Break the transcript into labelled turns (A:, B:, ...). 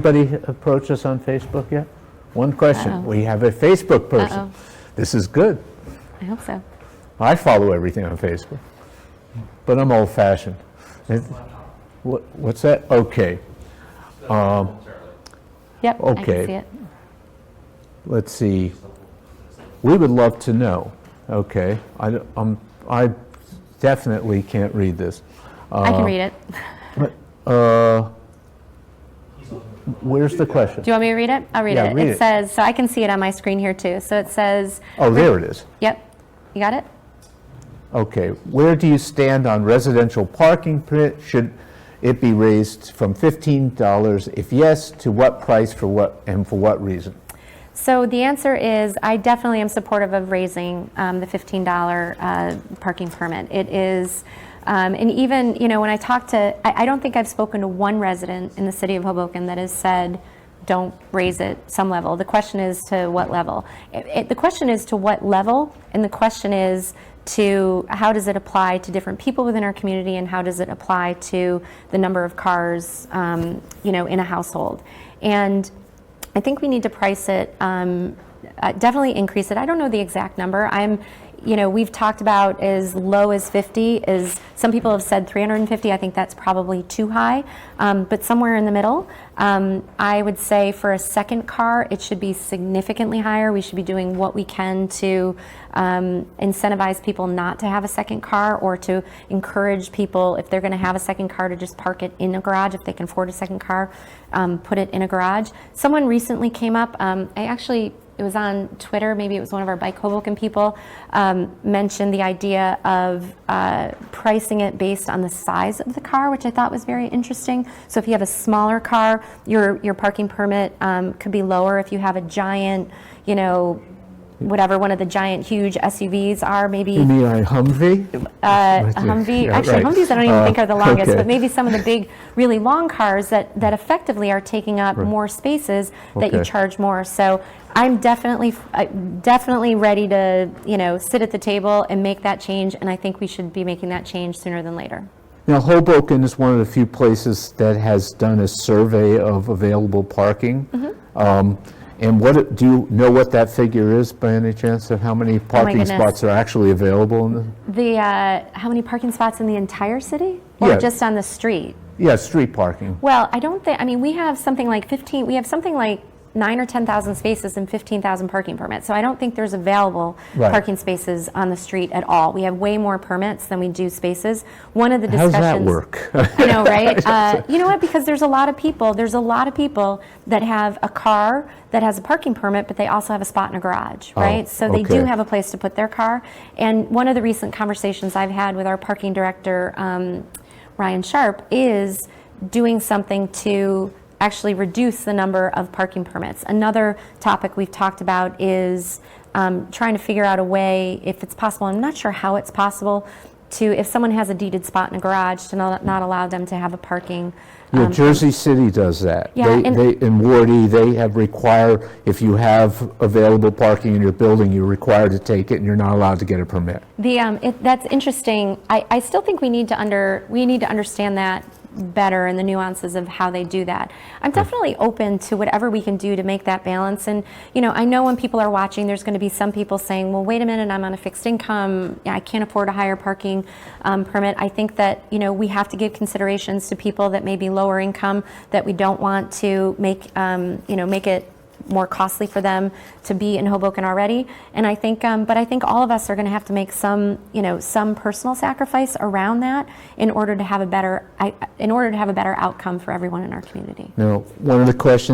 A: Anybody approach us on Facebook yet? One question.
B: Uh-oh.
A: We have a Facebook person.
B: Uh-oh.
A: This is good.
B: I hope so.
A: I follow everything on Facebook, but I'm old-fashioned. What's that? Okay.
B: Yep, I
A: Okay.
B: can see it.
A: Let's see. We would love to know. Okay. I definitely can't read this.
B: I can read it.
A: Where's the question?
B: Do you want me to read it? I'll read
A: Yeah,
B: it.
A: read
B: It
A: it.
B: says, so I can see it on my screen here too. So it says,
A: Oh, there it is.
B: yep, you got it?
A: Okay. Where do you stand on residential parking permit? Should it be raised from $15? If yes, to what price, for what, and for what reason?
B: So the answer is, I definitely am supportive of raising the $15 parking permit. It is, and even, you know, when I talk to, I don't think I've spoken to one resident in the city of Hoboken that has said, don't raise it some level. The question is to what level? The question is to what level, and the question is to how does it apply to different people within our community, and how does it apply to the number of cars, you know, in a household. And I think we need to price it, definitely increase it. I don't know the exact number. You know, we've talked about as low as 50, some people have said 350. I think that's probably too high, but somewhere in the middle. I would say for a second car, it should be significantly higher. We should be doing what we can to incentivize people not to have a second car, or to encourage people, if they're going to have a second car, to just park it in a garage. If they can afford a second car, put it in a garage. Someone recently came up, it was on Twitter, maybe it was one of our Bike Hoboken people, mentioned the idea of pricing it based on the size of the car, which I thought was very interesting. So if you have a smaller car, your parking permit could be lower. If you have a giant, you know, whatever one of the giant huge SUVs are, maybe
A: You mean a Humvee?
B: a Humvee.
A: Yeah,
B: Actually,
A: right.
B: Humvees I don't even think are the longest,
A: okay.
B: but maybe some of the big, really long cars that effectively are taking up more spaces that you
A: Okay.
B: charge more. So I'm definitely ready to, you know, sit at the table and make that change, and I think we should be making that change sooner than later.
A: Now, Hoboken is one of the few places that has done a survey of available parking. And what do you know what that figure is by any chance, of how many parking
B: goodness.
A: spots are actually available in the?
B: How many parking spots in the entire city, or
A: Yeah.
B: just on the street?
A: Yeah, street parking.
B: Well, I don't think, I mean, we have something like 9 or 10,000 spaces and 15,000 parking permits. So I don't think there's available
A: Right.
B: parking spaces on the street at all. We have way more permits than we do spaces. One of the
A: How's
B: discussions.
A: that work?
B: I know, right? You know what? Because there's a lot of people that have a car that has a parking permit, but they also have a spot in a garage, right? So they do
A: okay.
B: have a place to put their car. And one of the recent conversations I've had with our parking director, Ryan Sharp, is doing something to actually reduce the number of parking permits. Another topic we've talked about is trying to figure out a way, if it's possible, I'm not sure how it's possible, to, if someone has a deeded spot in a garage, to not allow them to have a parking.
A: Yeah, Jersey City does that.
B: Yeah,
A: In Ward E, they have required, if you have available parking in your building, you're required to take it, and you're not allowed to get a permit.
B: That's interesting. I still think we need to understand that better, and the nuances of how they do that. I'm definitely open to whatever we can do to make that balance. And you know, I know when people are watching, there's going to be some people saying, well, wait a minute, I'm on a fixed income, I can't afford a higher parking permit. I think that, you know, we have to give considerations to people that may be lower income, that we don't want to make it more costly for them to be in Hoboken already. And I think, but I think all of us are going to have to make some personal sacrifice around that in order to have a better outcome for everyone in our community.
A: Now, one of the questions